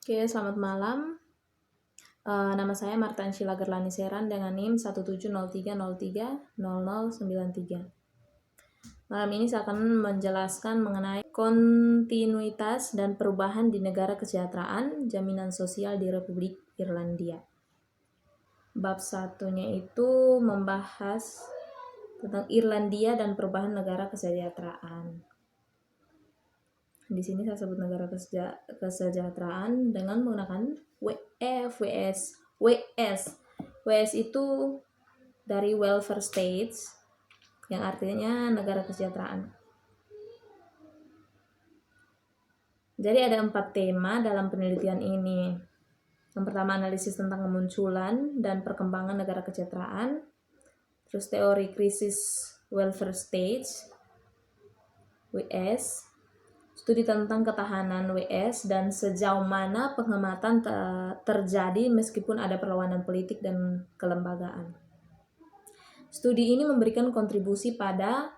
Oke, selamat malam. Nama saya Marta Anshila Gerlani Seran dengan NIM 17030300093. Malam ini saya akan menjelaskan mengenai kontinuitas dan perubahan di negara kesejahteraan jaminan sosial di Republik Irlandia. Bab satunya itu membahas tentang Irlandia dan perubahan negara kesejahteraan. Di sini saya sebut negara kesejahteraan dengan menggunakan WS. WS itu dari welfare states yang artinya negara kesejahteraan. Jadi ada 4 tema dalam penelitian ini. Yang pertama, analisis tentang kemunculan dan perkembangan negara kesejahteraan. Terus teori krisis welfare states WS. Studi tentang ketahanan WS dan sejauh mana penghematan terjadi meskipun ada perlawanan politik dan kelembagaan. Studi ini memberikan kontribusi pada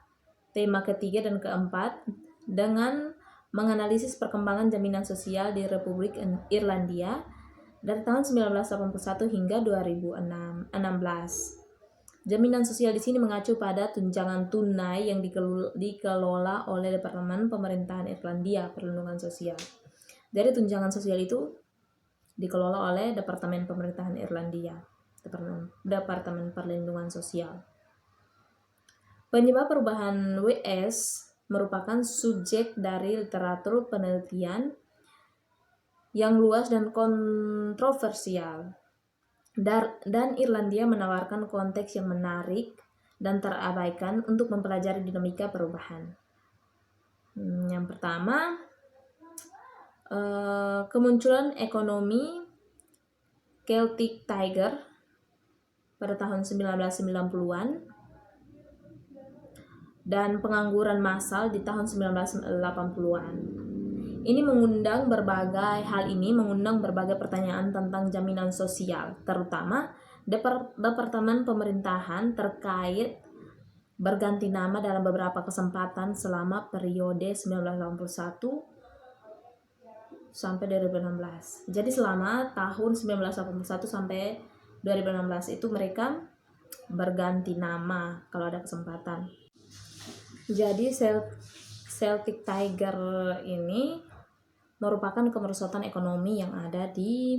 tema ketiga dan keempat dengan menganalisis perkembangan jaminan sosial di Republik Irlandia dari tahun 1981 hingga 2016. Jaminan sosial di sini mengacu pada tunjangan tunai yang dikelola oleh Departemen Pemerintahan Irlandia Perlindungan Sosial. Jadi tunjangan sosial itu dikelola oleh Departemen Pemerintahan Irlandia, Departemen Perlindungan Sosial. Penyebab perubahan WS merupakan subjek dari literatur penelitian yang luas dan kontroversial. Dan Irlandia menawarkan konteks yang menarik dan terabaikan untuk mempelajari dinamika perubahan. Yang pertama, kemunculan ekonomi Celtic Tiger pada tahun 1990-an dan pengangguran massal di tahun 1980-an. Ini mengundang berbagai pertanyaan tentang jaminan sosial, terutama Departemen Pemerintahan terkait berganti nama dalam beberapa kesempatan selama periode 1981 sampai 2016. Jadi selama tahun 1981 sampai 2016 itu mereka berganti nama kalau ada kesempatan. Jadi Celtic Tiger ini merupakan kemerosotan ekonomi yang ada di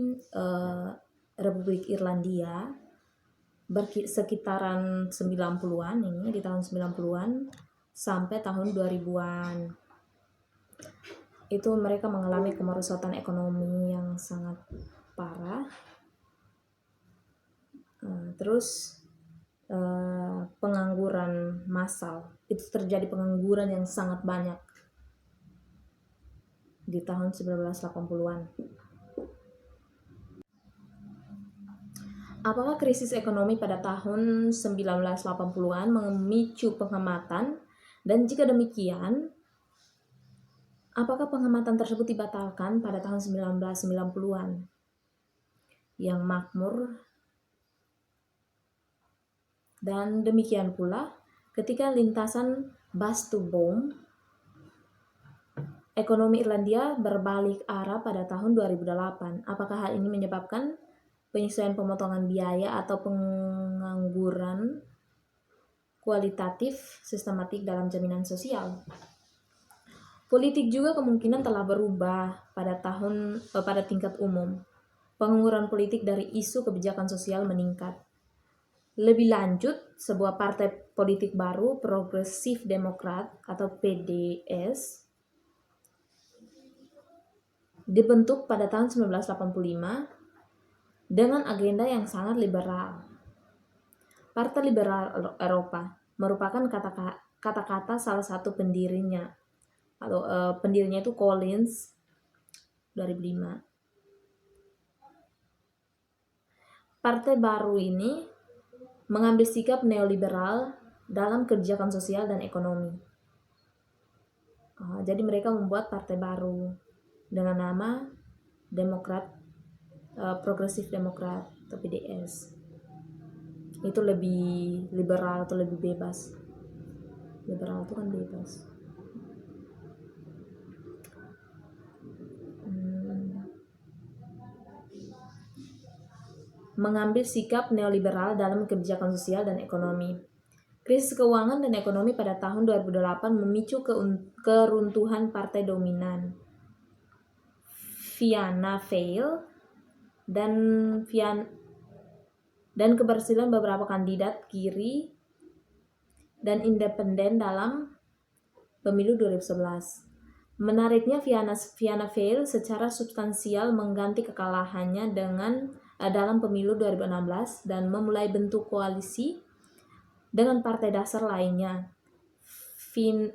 Republik Irlandia sekitaran 90-an ini, di tahun 90-an sampai tahun 2000-an. Itu mereka mengalami kemerosotan ekonomi yang sangat parah. Terus pengangguran massal, itu terjadi pengangguran yang sangat banyak di tahun 1980-an. Apakah krisis ekonomi pada tahun 1980-an memicu penghematan? Dan jika demikian, apakah penghematan tersebut dibatalkan pada tahun 1990-an yang makmur? Dan demikian pula ketika lintasan bust to boom, ekonomi Irlandia berbalik arah pada tahun 2008. Apakah hal ini menyebabkan penyesuaian pemotongan biaya atau pengangguran kualitatif sistematik dalam jaminan sosial? Politik juga kemungkinan telah berubah pada tingkat umum. Pengangguran politik dari isu kebijakan sosial meningkat. Lebih lanjut, sebuah partai politik baru, Progressive Democrat atau PDS, dibentuk pada tahun 1985 dengan agenda yang sangat liberal. Partai Liberal Eropa merupakan kata-kata salah satu pendirinya. Pendirinya itu Collins 2005. Partai baru ini mengambil sikap neoliberal dalam kebijakan sosial dan ekonomi. Jadi mereka membuat partai baru dengan nama Progressive Democrat atau PDS. Itu lebih liberal atau lebih bebas. Liberal itu kan bebas. mengambil sikap neoliberal dalam kebijakan sosial dan ekonomi. Krisis keuangan dan ekonomi pada tahun 2008 memicu keruntuhan partai dominan Fianna Fáil dan keberhasilan beberapa kandidat kiri dan independen dalam pemilu 2011. Menariknya, Fianna Fáil secara substansial mengganti kekalahannya dalam pemilu 2016 dan memulai bentuk koalisi dengan partai dasar lainnya. Fine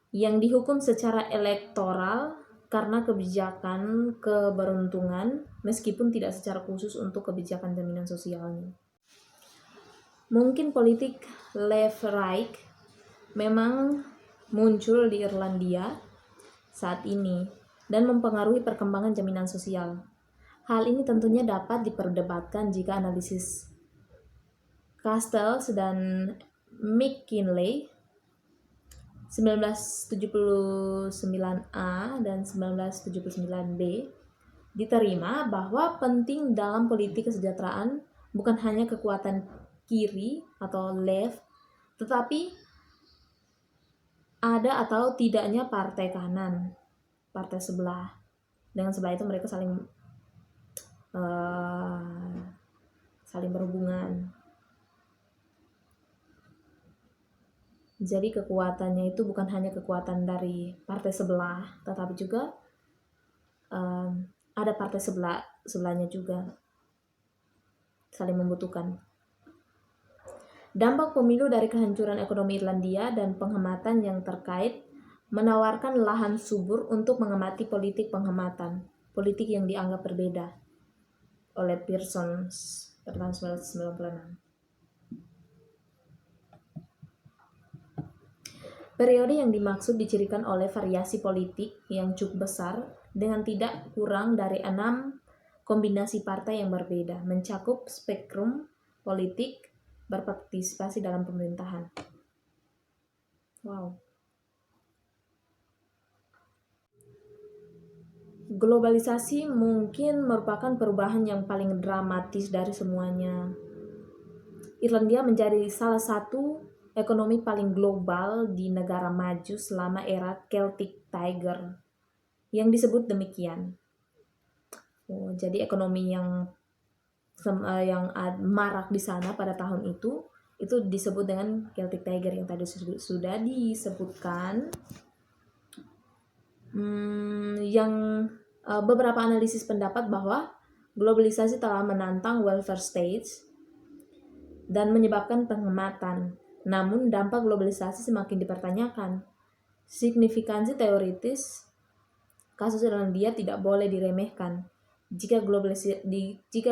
yang dihukum secara elektoral karena kebijakan keberuntungan, meskipun tidak secara khusus untuk kebijakan jaminan sosialnya. Mungkin politik left-right memang muncul di Irlandia saat ini dan mempengaruhi perkembangan jaminan sosial. Hal ini tentunya dapat diperdebatkan jika analisis Castells dan McKinley 1979A dan 1979B diterima bahwa penting dalam politik kesejahteraan bukan hanya kekuatan kiri atau left, tetapi ada atau tidaknya partai kanan, partai sebelah. Dengan sebelah itu mereka saling berhubungan. Jadi kekuatannya itu bukan hanya kekuatan dari partai sebelah, tetapi juga ada partai sebelahnya juga, saling membutuhkan. Dampak pemilu dari kehancuran ekonomi Irlandia dan penghematan yang terkait menawarkan lahan subur untuk mengamati politik penghematan, politik yang dianggap berbeda oleh Pearson pada tahun 1996. Periode yang dimaksud dicirikan oleh variasi politik yang cukup besar dengan tidak kurang dari 6 kombinasi partai yang berbeda, mencakup spektrum politik berpartisipasi dalam pemerintahan. Wow. Globalisasi mungkin merupakan perubahan yang paling dramatis dari semuanya. Irlandia menjadi salah satu ekonomi paling global di negara maju selama era Celtic Tiger, yang disebut demikian. Jadi ekonomi yang marak di sana pada tahun itu disebut dengan Celtic Tiger yang tadi sudah disebutkan. Yang beberapa analisis pendapat bahwa globalisasi telah menantang welfare states dan menyebabkan penghematan. Namun dampak globalisasi semakin dipertanyakan. Signifikansi teoritis kasus Irlandia tidak boleh diremehkan. Jika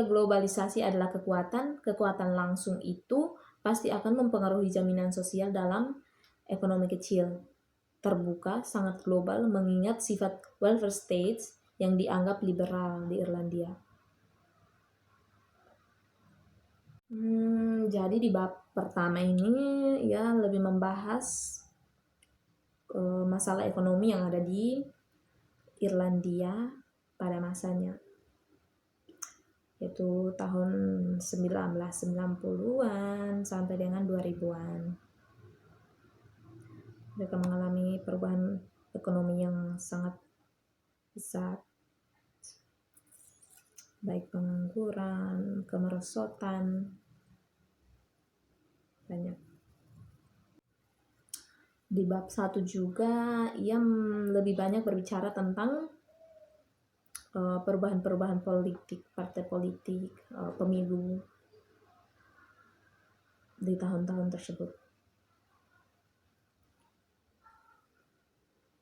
globalisasi adalah kekuatan langsung itu pasti akan mempengaruhi jaminan sosial dalam ekonomi kecil, terbuka, sangat global, mengingat sifat welfare states yang dianggap liberal di Irlandia. Jadi di bab pertama ini ya lebih membahas masalah ekonomi yang ada di Irlandia pada masanya, yaitu tahun 1990-an sampai dengan 2000-an. Mereka mengalami perubahan ekonomi yang sangat besar, baik pengangguran, kemerosotan, banyak. Di bab 1 juga ia lebih banyak berbicara tentang perubahan-perubahan politik, partai politik, pemilu di tahun-tahun tersebut.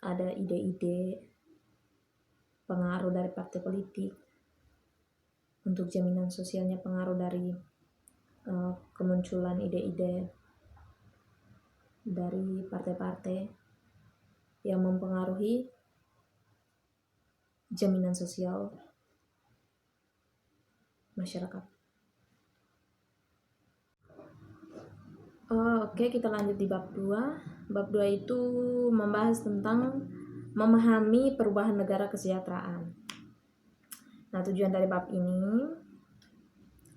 Ada ide-ide pengaruh dari partai politik untuk jaminan sosialnya, pengaruh dari kemunculan ide-ide dari partai-partai yang mempengaruhi jaminan sosial masyarakat. Oke, kita lanjut di bab 2. Bab 2 itu membahas tentang memahami perubahan negara kesejahteraan. Nah, tujuan dari bab ini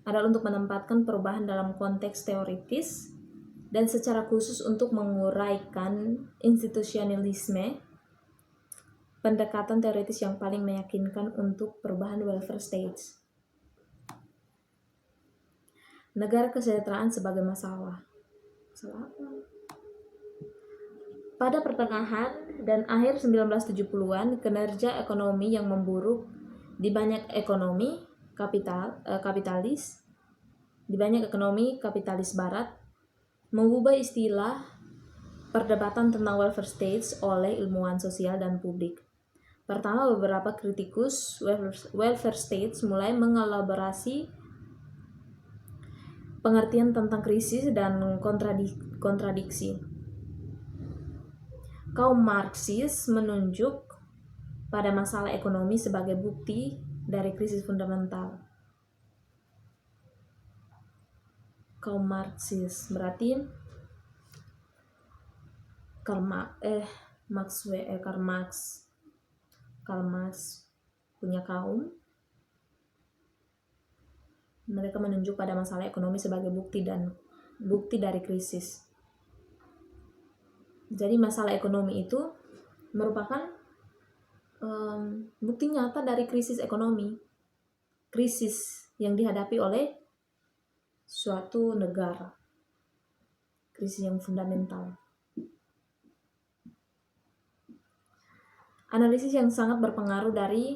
adalah untuk menempatkan perubahan dalam konteks teoritis dan secara khusus untuk menguraikan institusionalisme, pendekatan teoritis yang paling meyakinkan untuk perubahan welfare states. Negara kesejahteraan sebagai masalah. Pada pertengahan dan akhir 1970-an, kinerja ekonomi yang memburuk di banyak ekonomi kapitalis barat mengubah istilah perdebatan tentang welfare states oleh ilmuwan sosial dan publik. Pertama, beberapa kritikus welfare states mulai mengelaborasi pengertian tentang krisis dan kontradiksi. Kaum Marxis menunjuk pada masalah ekonomi sebagai bukti dari krisis fundamental. Kaum Marxis berarti Karl Marx punya kaum. Mereka menunjuk pada masalah ekonomi sebagai bukti dari krisis. Jadi masalah ekonomi itu merupakan bukti nyata dari krisis ekonomi, krisis yang dihadapi oleh suatu negara, krisis yang fundamental. Analisis yang sangat berpengaruh dari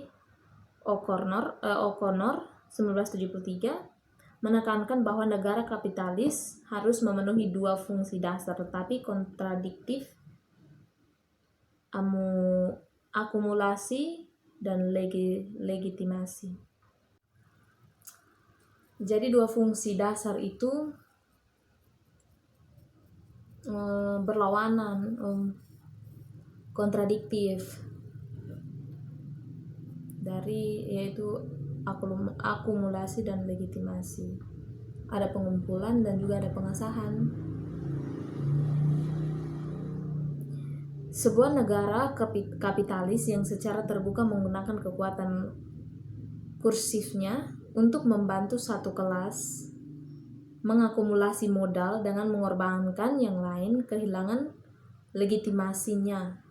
O'Connor 1973 menekankan bahwa negara kapitalis harus memenuhi dua fungsi dasar tetapi kontradiktif, akumulasi dan legitimasi. Jadi dua fungsi dasar itu berlawanan, kontradiktif, dari yaitu akumulasi dan legitimasi. Ada pengumpulan dan juga ada pengesahan. Sebuah negara kapitalis yang secara terbuka menggunakan kekuatan kursifnya untuk membantu satu kelas mengakumulasi modal dengan mengorbankan yang lain kehilangan legitimasinya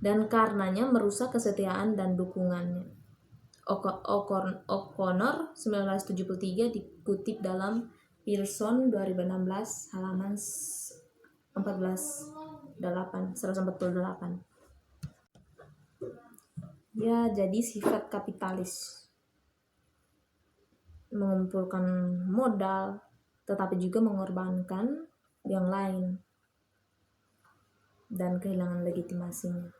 dan karenanya merusak kesetiaan dan dukungannya. O'Connor 1973 dikutip dalam Pearson 2016 halaman 148. Ya, jadi sifat kapitalis mengumpulkan modal tetapi juga mengorbankan yang lain dan kehilangan legitimasinya,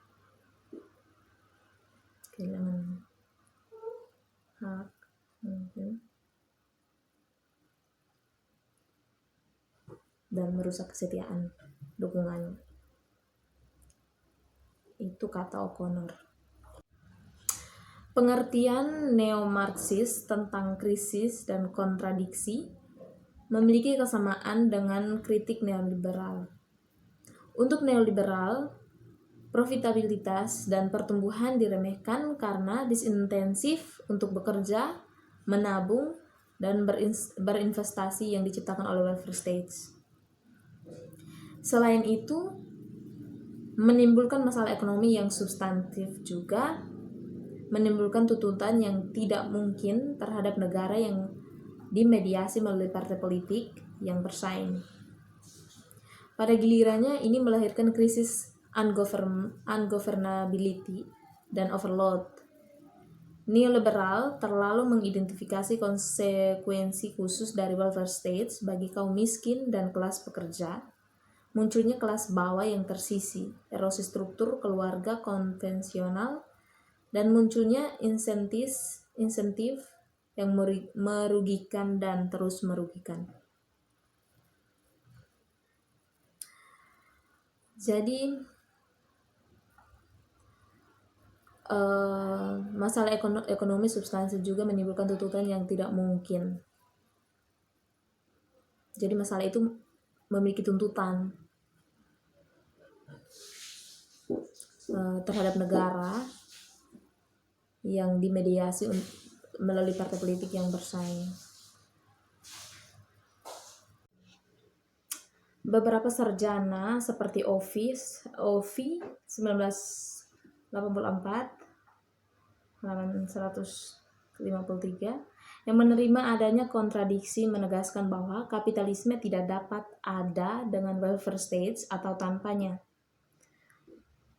kehilangan hak mungkin, dan merusak kesetiaan dukungannya. Itu kata O'Connor. Pengertian neo-Marxis tentang krisis dan kontradiksi memiliki kesamaan dengan kritik neoliberal. Untuk neoliberal, profitabilitas dan pertumbuhan diremehkan karena disintensif untuk bekerja, menabung, dan berinvestasi yang diciptakan oleh welfare states. Selain itu, menimbulkan masalah ekonomi yang substantif juga menimbulkan tuntutan yang tidak mungkin terhadap negara yang dimediasi melalui partai politik yang bersaing. Pada gilirannya ini melahirkan krisis ungovernability dan overload. Neoliberal terlalu mengidentifikasi konsekuensi khusus dari welfare states bagi kaum miskin dan kelas pekerja, munculnya kelas bawah yang tersisi, erosi struktur keluarga konvensional, dan munculnya insentif yang merugikan dan terus merugikan. Jadi masalah ekonomi substansi juga menimbulkan tuntutan yang tidak mungkin. Jadi masalah itu memiliki tuntutan terhadap negara yang dimediasi melalui partai politik yang bersaing. Beberapa sarjana seperti Ovi 1984 halaman 153 yang menerima adanya kontradiksi menegaskan bahwa kapitalisme tidak dapat ada dengan welfare states atau tanpanya.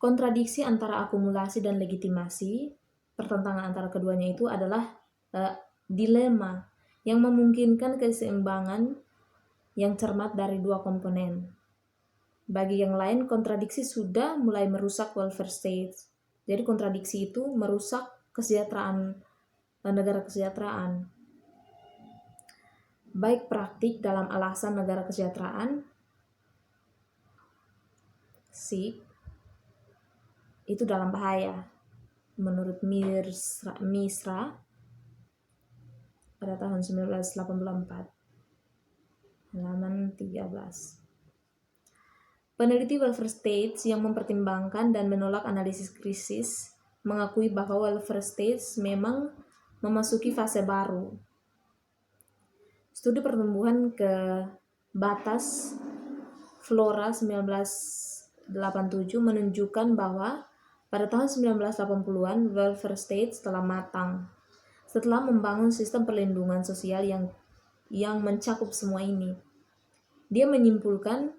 Kontradiksi antara akumulasi dan legitimasi, pertentangan antara keduanya itu adalah dilema yang memungkinkan keseimbangan yang cermat dari dua komponen. Bagi yang lain, kontradiksi sudah mulai merusak welfare states. Jadi kontradiksi itu merusak kesejahteraan negara kesejahteraan. Baik praktik dalam alasan negara kesejahteraan, itu dalam bahaya. Menurut Misra pada tahun 1984, halaman 13. Peneliti welfare states yang mempertimbangkan dan menolak analisis krisis mengakui bahwa welfare states memang memasuki fase baru. Studi pertumbuhan ke batas Flora 1987 menunjukkan bahwa pada tahun 1980-an welfare states telah matang setelah membangun sistem perlindungan sosial yang mencakup semua ini. Dia menyimpulkan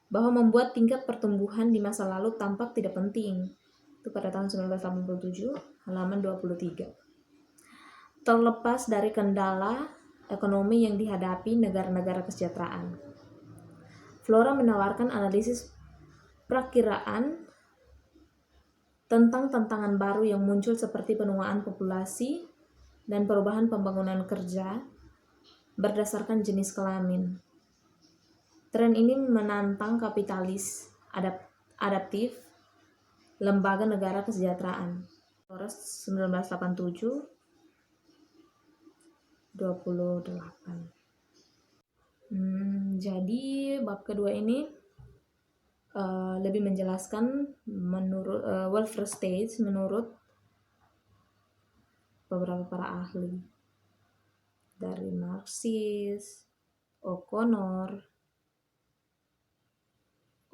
bahwa membuat tingkat pertumbuhan di masa lalu tampak tidak penting. Itu pada tahun 1987, halaman 23. Terlepas dari kendala ekonomi yang dihadapi negara-negara kesejahteraan, Flora menawarkan analisis perakiraan tentang tantangan baru yang muncul seperti penuaan populasi dan perubahan pembangunan kerja berdasarkan jenis kelamin. Tren ini menantang kapitalis adaptif lembaga negara kesejahteraan. Flora 1987 28. Jadi bab kedua ini lebih menjelaskan menurut welfare states menurut beberapa para ahli dari Marxis, O'Connor,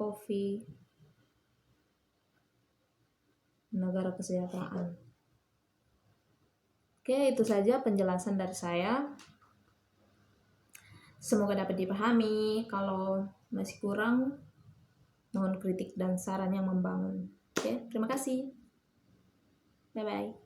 Ovi, negara kesejahteraan. Oke, itu saja penjelasan dari saya. Semoga dapat dipahami. Kalau masih kurang, mohon kritik dan saran yang membangun. Oke, terima kasih. Bye-bye.